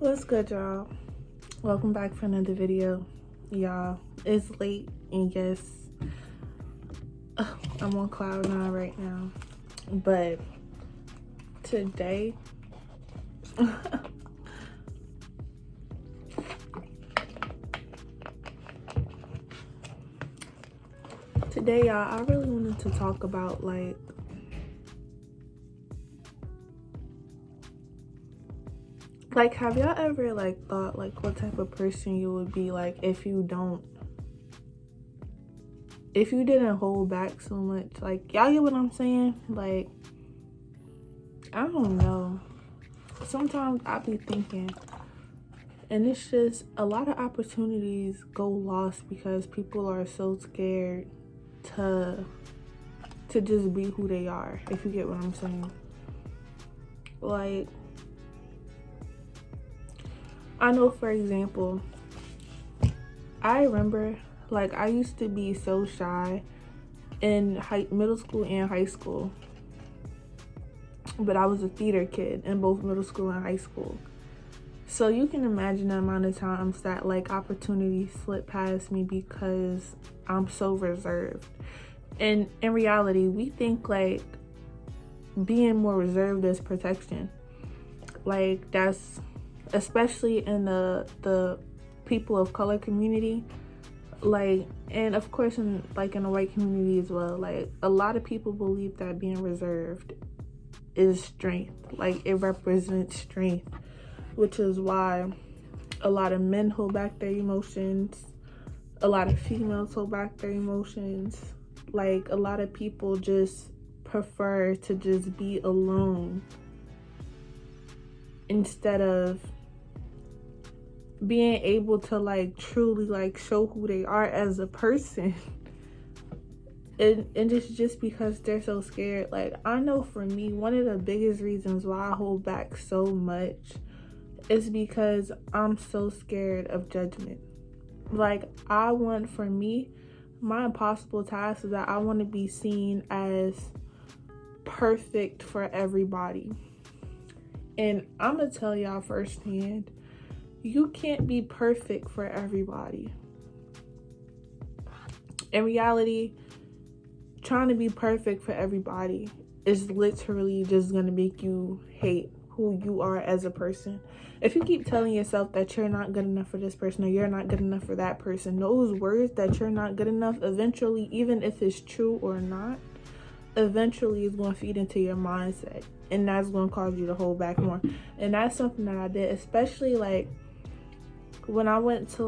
What's good, y'all? Welcome back for another video. Y'all, it's late and yes, I'm on cloud nine right now. But today, y'all, I really wanted to talk about like have y'all ever thought what type of person you would be if you didn't hold back so much? Y'all get what I'm saying? I don't know. Sometimes I be thinking, and it's just a lot of opportunities go lost because people are so scared to just be who they are, if you get what I'm saying. I know, for example, I remember I used to be so shy in middle school and high school, but I was a theater kid in both middle school and high school. So you can imagine the amount of times that opportunities slip past me because I'm so reserved. And in reality, we think being more reserved is protection. That's especially in the people of color community, and of course in the white community as well. A lot of people believe that being reserved is strength, it represents strength, which is why a lot of men hold back their emotions, a lot of females hold back their emotions. A lot of people just prefer to just be alone instead of being able to truly show who they are as a person. and it's just because they're so scared. I know for me, one of the biggest reasons why I hold back so much is because I'm so scared of judgment. For me, my impossible task is that I want to be seen as perfect for everybody. And I'm gonna tell y'all firsthand, you can't be perfect for everybody. In reality, trying to be perfect for everybody is literally just gonna make you hate who you are as a person. If you keep telling yourself that you're not good enough for this person or you're not good enough for that person, those words that you're not good enough, eventually, even if it's true or not, eventually is going to feed into your mindset, and that's going to cause you to hold back more. And that's something that I did, especially when I went to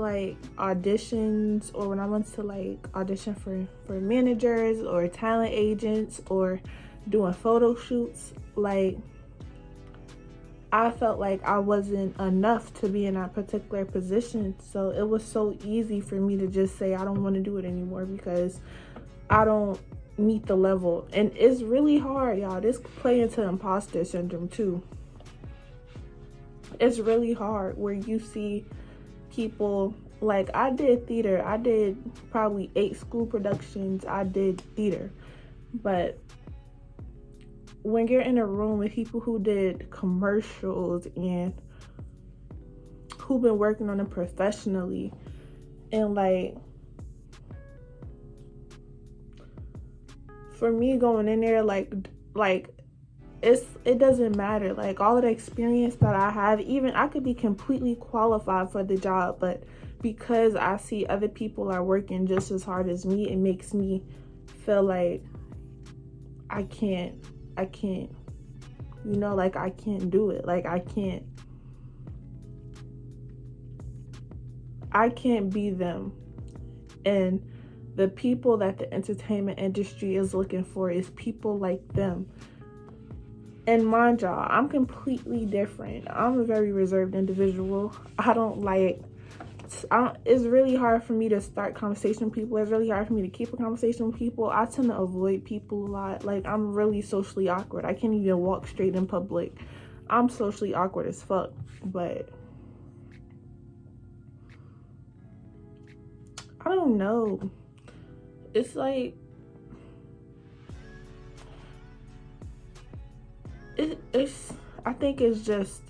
auditions, or when I went to audition for managers or talent agents or doing photo shoots. I felt I wasn't enough to be in that particular position, so it was so easy for me to just say I don't want to do it anymore because I don't meet the level. And it's really hard, y'all. This play into imposter syndrome too. It's really hard where you see people, I did theater. I did probably 8 school productions. I did theater. But when you're in a room with people who did commercials and who've been working on it professionally, and for me going in there, it doesn't matter. All of the experience that I have, even I could be completely qualified for the job, but because I see other people are working just as hard as me, it makes me feel like I can't, I can't do it. I can't be them. And the people that the entertainment industry is looking for is people like them. And mind y'all, I'm completely different. I'm a very reserved individual. It's really hard for me to start conversation with people. It's really hard for me to keep a conversation with people. I tend to avoid people a lot. I'm really socially awkward. I can't even walk straight in public. I'm socially awkward as fuck. But I don't know. It's I think it's just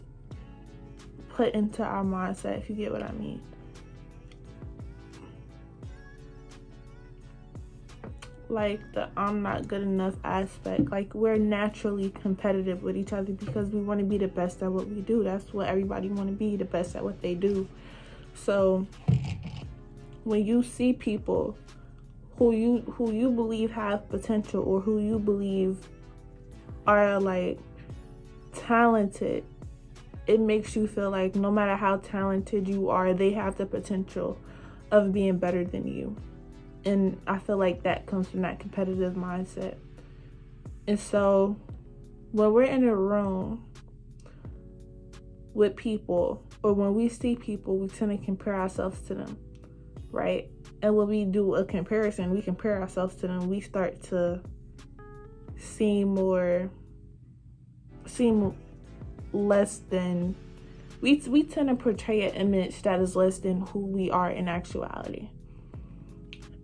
put into our mindset, if you get what I mean. Like the I'm not good enough aspect. Like, we're naturally competitive with each other because we want to be the best at what we do. That's what everybody want to be, the best at what they do. So when you see people who you believe have potential, or who you believe are like talented, it makes you feel like no matter how talented you are, they have the potential of being better than you. And I feel like that comes from that competitive mindset. And so when we're in a room with people, or when we see people, we tend to compare ourselves to them, right? And when we do a comparison, we compare ourselves to them, we start to seem less than, we tend to portray an image that is less than who we are in actuality.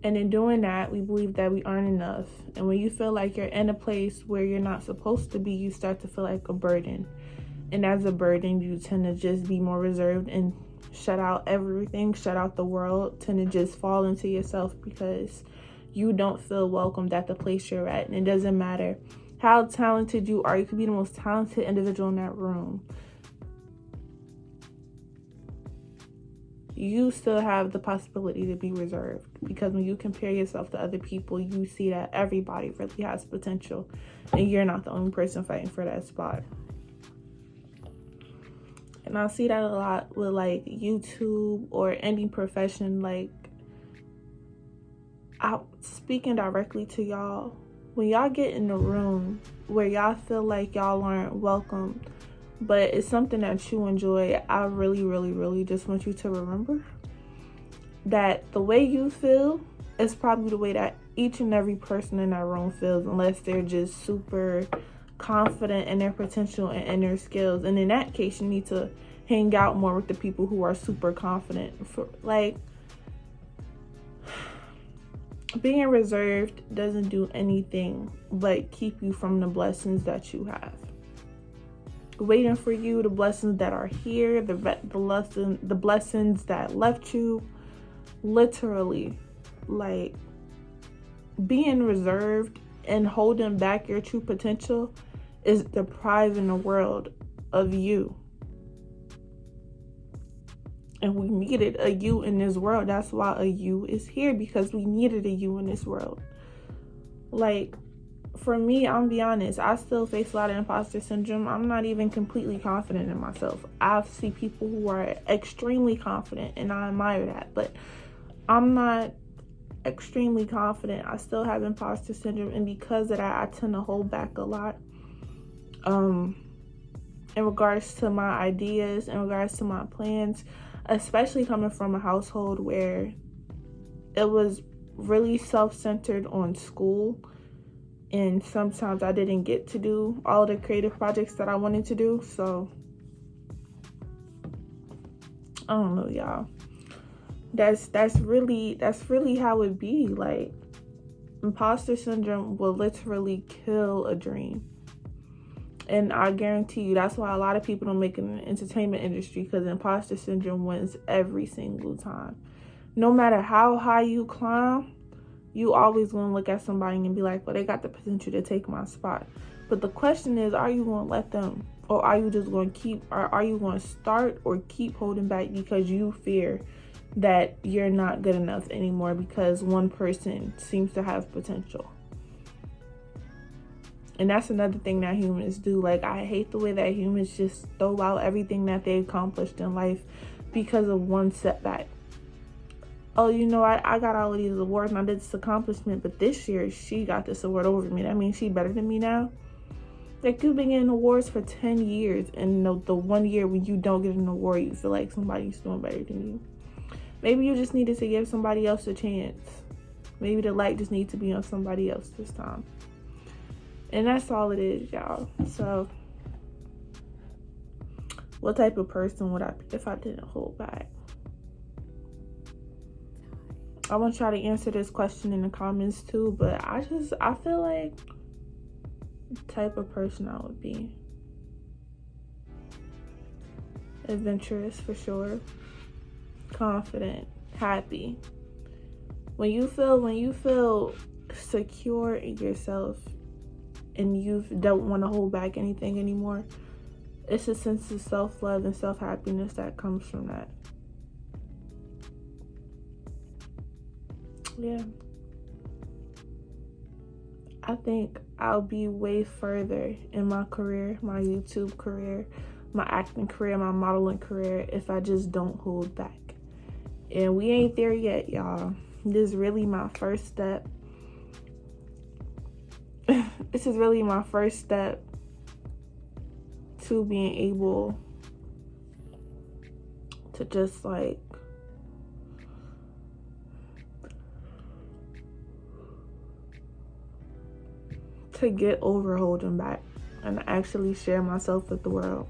And in doing that, we believe that we aren't enough. And when you feel like you're in a place where you're not supposed to be, you start to feel like a burden. And as a burden, you tend to just be more reserved and shut out everything, shut out the world, tend to just fall into yourself because you don't feel welcomed at the place you're at. And it doesn't matter how talented you are. You could be the most talented individual in that room. You still have the possibility to be reserved, because when you compare yourself to other people, you see that everybody really has potential and you're not the only person fighting for that spot. And I see that a lot with like YouTube or any profession. Like, I'm speaking directly to y'all. When y'all get in a room where y'all feel like y'all aren't welcome, but it's something that you enjoy, I really, really, really just want you to remember that the way you feel is probably the way that each and every person in that room feels, unless they're just super confident in their potential and in their skills. And in that case, you need to hang out more with the people who are super confident. For like, being reserved doesn't do anything but keep you from the blessings that you have waiting for you, the blessings that are here, the blessings that left you. Literally, like, being reserved and holding back your true potential is depriving the world of you. And we needed a you in this world. That's why a you is here, because we needed a you in this world. Like, for me, I'm be honest, I still face a lot of imposter syndrome. I'm not even completely confident in myself. I see people who are extremely confident, and I admire that, but I'm not extremely confident. I still have imposter syndrome, and because of that, I tend to hold back a lot in regards to my ideas, in regards to my plans, especially coming from a household where it was really self-centered on school. And sometimes I didn't get to do all the creative projects that I wanted to do. So, I don't know, y'all. That's really how it be. Like, imposter syndrome will literally kill a dream. And I guarantee you, that's why a lot of people don't make it in the entertainment industry, because imposter syndrome wins every single time. No matter how high you climb, you always going to look at somebody and be like, well, they got the potential to take my spot. But the question is, are you going to let them? Or are you just going to are you going to start or keep holding back because you fear that you're not good enough anymore because one person seems to have potential? And that's another thing that humans do. Like, I hate the way that humans just throw out everything that they accomplished in life because of one setback. Oh, you know, I got all of these awards and I did this accomplishment, but this year she got this award over me. That means she better than me now? Like, you've been getting awards for 10 years, and the 1 year when you don't get an award, you feel like somebody's doing better than you. Maybe you just needed to give somebody else a chance. Maybe the light just needs to be on somebody else this time. And that's all it is, y'all. So, what type of person would I be if I didn't hold back? I want y'all to answer this question in the comments too, but I feel like the type of person I would be adventurous for sure, confident, happy. When you feel secure in yourself and you don't want to hold back anything anymore, it's a sense of self-love and self-happiness that comes from that. Yeah. I think I'll be way further in my career, my YouTube career, my acting career, my modeling career, if I just don't hold back. And we ain't there yet, y'all. This is really my first step. This is really my first step to being able to just like to get over holding back and actually share myself with the world.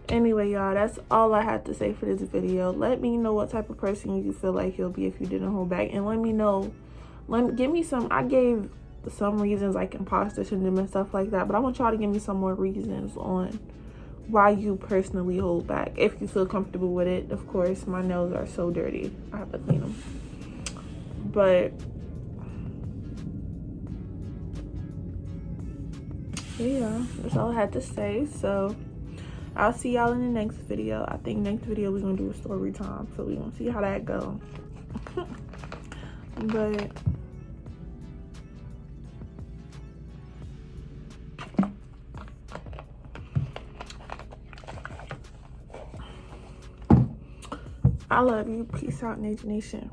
Anyway, y'all, that's all I had to say for this video. Let me know what type of person you feel like you'll be if you didn't hold back, and let me know, give me some. I gave some reasons like imposter syndrome and stuff like that, but I want y'all to give me some more reasons on why you personally hold back, if you feel comfortable with it. Of course, my nails are so dirty, I have to clean them, but yeah, that's all I had to say. So I'll see y'all in the next video. I think next video we're gonna do a story time, so we're gonna see how that go. But I love you. Peace out, Nation.